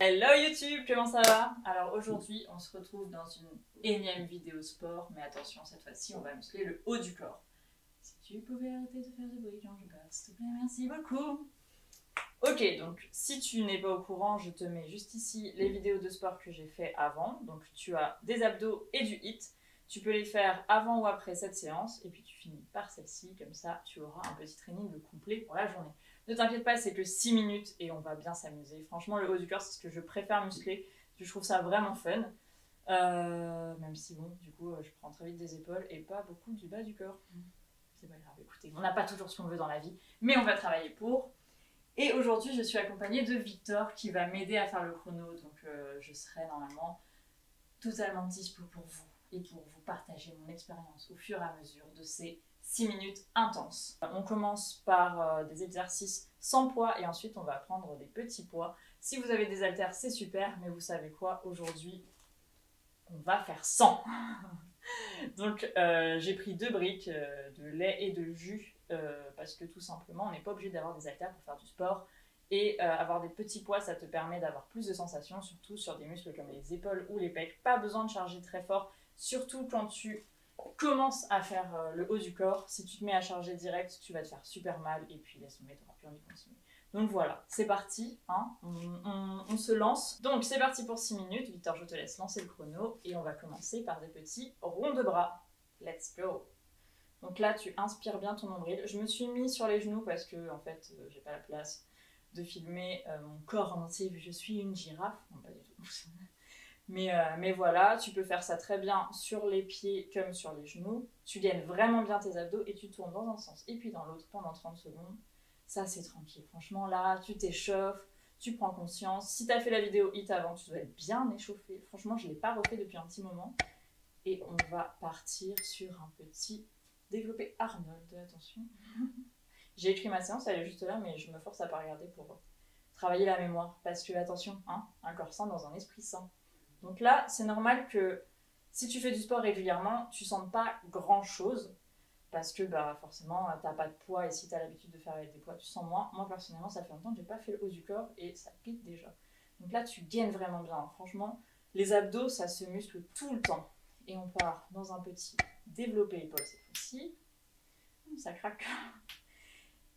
Hello YouTube, comment ça va? Alors aujourd'hui, on se retrouve dans une énième vidéo sport, mais attention, cette fois-ci, on va muscler le haut du corps. Si tu pouvais arrêter de faire du bruit quand je passe, s'il te plaît, merci beaucoup. Ok, donc si tu n'es pas au courant, je te mets juste ici les vidéos de sport que j'ai fait avant. Donc tu as des abdos et du HIIT. Tu peux les faire avant ou après cette séance, et puis tu finis par celle-ci, comme ça tu auras un petit training complet pour la journée. Ne t'inquiète pas, c'est que 6 minutes et on va bien s'amuser. Franchement, le haut du corps, c'est ce que je préfère muscler. Je trouve ça vraiment fun. Même si, bon, du coup, je prends très vite des épaules et pas beaucoup du bas du corps. C'est pas grave, écoutez, on n'a pas toujours ce qu'on veut dans la vie, mais on va travailler pour. Et aujourd'hui, je suis accompagnée de Victor qui va m'aider à faire le chrono. Donc, je serai normalement totalement dispo pour vous et pour vous partager mon expérience au fur et à mesure de ces 6 minutes intenses. On commence par des exercices sans poids et ensuite on va prendre des petits poids. Si vous avez des haltères, c'est super, mais vous savez quoi, aujourd'hui, on va faire 100. Donc j'ai pris 2 briques de lait et de jus parce que tout simplement, on n'est pas obligé d'avoir des haltères pour faire du sport. Et avoir des petits poids, ça te permet d'avoir plus de sensations, surtout sur des muscles comme les épaules ou les pecs. Pas besoin de charger très fort, surtout quand tu commences à faire le haut du corps. Si tu te mets à charger direct, tu vas te faire super mal et puis laisse tomber, tu n'auras plus envie de continuer. Donc voilà, c'est parti, hein, on se lance. Donc c'est parti pour 6 minutes. Victor, je te laisse lancer le chrono et on va commencer par des petits ronds de bras. Let's go! Donc là, tu inspires bien ton nombril. Je me suis mis sur les genoux parce que en fait, j'ai pas la place de filmer mon corps entier vu que je suis une girafe. Non, pas du tout. Mais voilà, tu peux faire ça très bien sur les pieds comme sur les genoux. Tu gaines vraiment bien tes abdos et tu tournes dans un sens et puis dans l'autre pendant 30 secondes. Ça, c'est tranquille. Franchement, là, tu t'échauffes, tu prends conscience. Si tu as fait la vidéo HIIT avant, tu dois être bien échauffé. Franchement, je ne l'ai pas refait depuis un petit moment. Et on va partir sur un petit développé Arnold. Attention. J'ai écrit ma séance, elle est juste là, mais je me force à pas regarder pour travailler la mémoire. Parce que, attention, hein, un corps sain dans un esprit sain. Donc là, c'est normal que si tu fais du sport régulièrement, tu sentes pas grand-chose. Parce que bah, forcément, tu n'as pas de poids et si tu as l'habitude de faire avec des poids, tu sens moins. Moi, personnellement, ça fait longtemps que je n'ai pas fait le haut du corps et ça pique déjà. Donc là, tu gaines vraiment bien. Franchement, les abdos, ça se muscle tout le temps. Et on part dans un petit développé épaule cette fois-ci. Ça craque.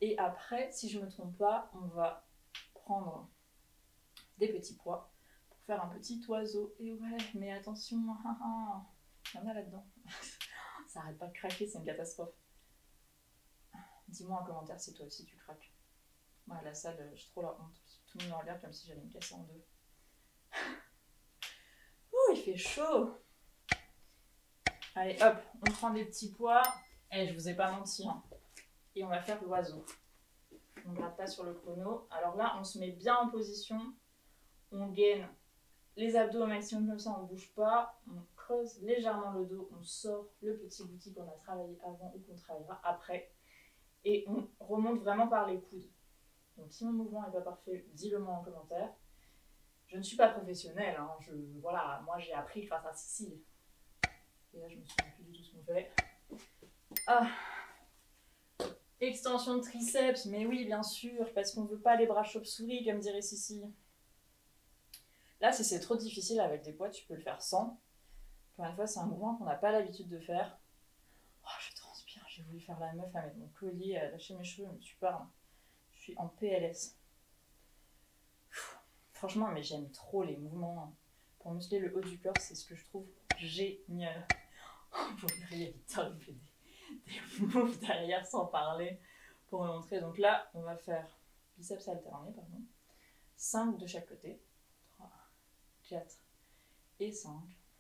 Et après, si je ne me trompe pas, on va prendre des petits poids pour faire un petit oiseau. Et ouais, mais attention, il y en a là-dedans. Ça arrête pas de craquer, c'est une catastrophe. Dis-moi en commentaire si toi aussi tu craques. Moi à la salle, j'ai trop la honte. Tout le monde me regarde comme si j'allais me casser en deux. Ouh, il fait chaud. Allez, hop, on prend des petits poids. Je vous ai pas menti. Hein. Et on va faire l'oiseau. On ne gratte pas sur le chrono. Alors là, on se met bien en position. On gaine les abdos au maximum comme ça, on ne bouge pas. On creuse légèrement le dos. On sort le petit bouti qu'on a travaillé avant ou qu'on travaillera après. Et on remonte vraiment par les coudes. Donc si mon mouvement n'est pas parfait, dis-le moi en commentaire. Je ne suis pas professionnelle, hein. Voilà, moi j'ai appris grâce à Cécile. Et là je me souviens plus du tout ce qu'on fait. Ah. Extension de triceps, mais oui bien sûr, parce qu'on ne veut pas les bras chauve-souris comme dirait Cécile. Là si c'est trop difficile avec des poids, tu peux le faire sans. Pour une fois c'est un mouvement qu'on n'a pas l'habitude de faire. Oh, je transpire, j'ai voulu faire la meuf à mettre mon collier, à lâcher mes cheveux, mais tu parles. Je suis en PLS. Franchement, mais j'aime trop les mouvements pour muscler le haut du corps, c'est ce que je trouve génial. Pour derrière, Victor, il fait des moves derrière sans parler pour me montrer. Donc là, on va faire biceps alternés, pardon. 5 de chaque côté. 3, 4 et 5.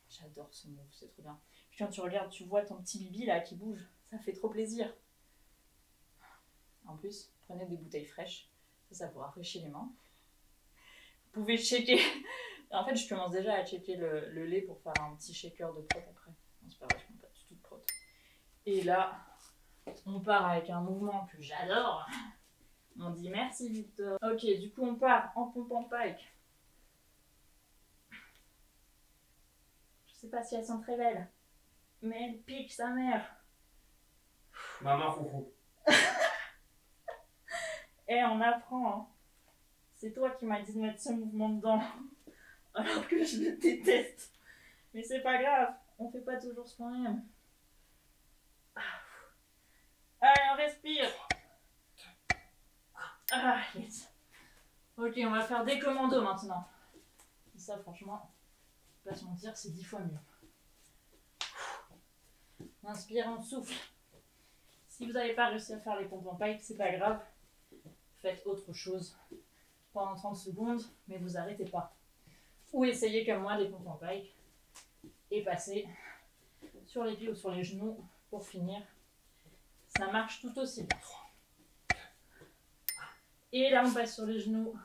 J'adore ce move, c'est trop bien. Puis quand tu regardes, tu vois ton petit bibi là qui bouge. Ça fait trop plaisir. En plus, prenez des bouteilles fraîches. Ça vous rafraîchit les mains. Vous pouvez checker. En fait, je commence déjà à checker le lait pour faire un petit shaker de prot après. Non, c'est pas vrai, je ne prends pas du tout de prot. Et là, on part avec un mouvement que j'adore. On dit merci Victor. Ok, du coup, on part en pompant pike. Je sais pas si elles sont très belles, mais elle pique sa mère. Maman coucou. Et on apprend. Hein. C'est toi qui m'as dit de mettre ce mouvement dedans. Alors que je le déteste. Mais c'est pas grave, on fait pas toujours ce qu'on aime. Allez, on respire. Ah, yes. Ok, on va faire des commandos maintenant. Et ça, franchement, pas se mentir, c'est 10 fois mieux. On inspire, on souffle. Si vous n'avez pas réussi à faire les pompes en pipe, c'est pas grave. Faites autre chose pendant 30 secondes, mais vous arrêtez pas. Ou essayez comme moi des pompes en pipe et passez sur les pieds ou sur les genoux pour finir. Ça marche tout aussi bien. Et là, on passe sur les genoux.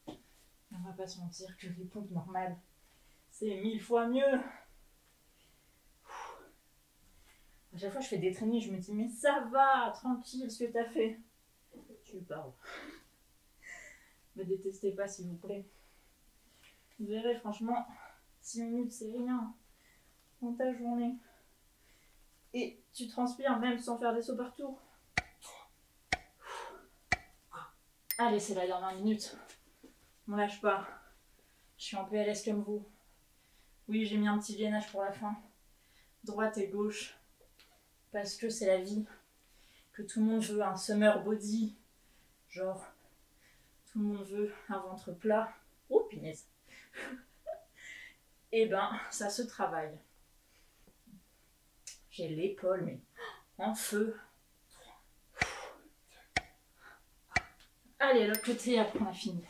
On va pas se mentir que les pompes normales, c'est 1000 fois mieux. À chaque fois que je fais des trainings, je me dis mais ça va, tranquille ce que t'as fait. Tu parles. Me détestez pas s'il vous plaît. Vous verrez franchement, 6 minutes c'est rien dans ta journée. Et tu transpires même sans faire des sauts partout. Allez, c'est la dernière minute. On lâche pas. Je suis en PLS comme vous. Oui, j'ai mis un petit gainage pour la fin. Droite et gauche. Parce que c'est la vie. Que tout le monde veut un summer body. Genre, tout le monde veut un ventre plat. Oh, punaise. Eh ben, ça se travaille. J'ai l'épaule, mais en feu. Allez, l'autre côté, après on a fini.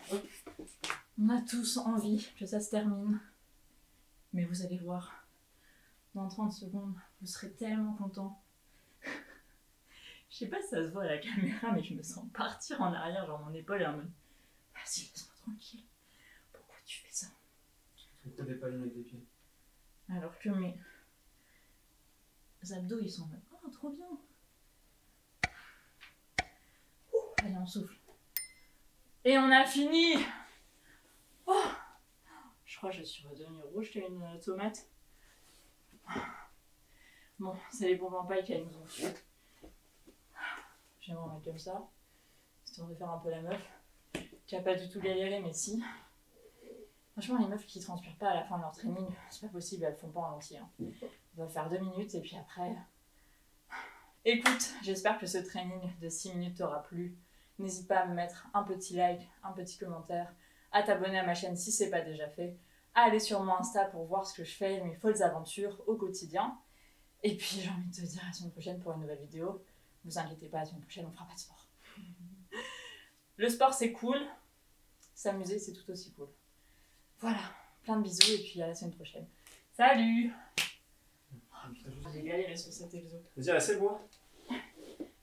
On a tous envie que ça se termine. Mais vous allez voir, dans 30 secondes, vous serez tellement contents. Je sais pas si ça se voit à la caméra, mais je me sens partir en arrière, genre mon épaule est en mode vas-y, laisse-moi tranquille. Pourquoi tu fais ça? Pourquoi des palines avec des pieds? Alors que mes abdos, ils sont en mode oh, trop bien. Allez, on souffle. Et on a fini. Oh, je crois que je suis redevenue rouge comme une tomate. Bon, c'est les pompes en paille qui nous ont tués. Je vais m'en mettre comme ça, histoire de faire un peu la meuf. Qui a pas du tout galéré, mais si. Franchement, les meufs qui transpirent pas à la fin de leur training, c'est pas possible, elles le font pas en entier. Hein. On va faire 2 minutes et puis après... Écoute, j'espère que ce training de 6 minutes t'aura plu. N'hésite pas à me mettre un petit like, un petit commentaire, à t'abonner à ma chaîne si c'est pas déjà fait, à aller sur mon Insta pour voir ce que je fais, mes folles aventures au quotidien. Et puis j'ai envie de te dire à la semaine prochaine pour une nouvelle vidéo. Ne vous inquiétez pas, la semaine prochaine on fera pas de sport. Le sport c'est cool, s'amuser c'est tout aussi cool. Voilà, plein de bisous et puis à la semaine prochaine. Salut! J'ai galéré sur cet exo. Vas-y, là, c'est le bois.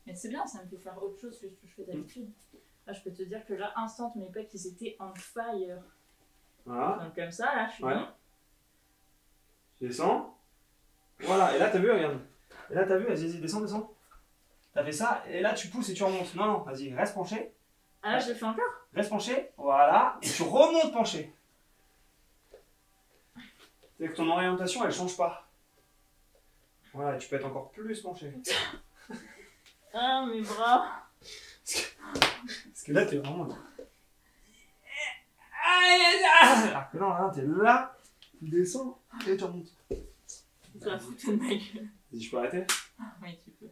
Mais c'est bien, ça me fait faire autre chose que ce que je fais d'habitude. Là, je peux te dire que là, instant, mes pecs, ils étaient on fire. Voilà. Donc comme ça, là, je suis bien. Tu descends. Voilà, et là, t'as vu, regarde. Et là, t'as vu, vas-y, descends, descends. T'as fait ça, et là, tu pousses et tu remontes. Non, non, vas-y, reste penché. Ah là, je le fais encore. Reste penché, voilà, et tu remontes penché. C'est que ton orientation, elle change pas. Voilà, tu peux être encore plus penché. Ah, mes bras. Parce que là, t'es vraiment là. Alors que non, là, t'es là, tu descends et tu remontes. Tu vas foutre de ma gueule. Vas-y, je peux arrêter? Oui, tu peux.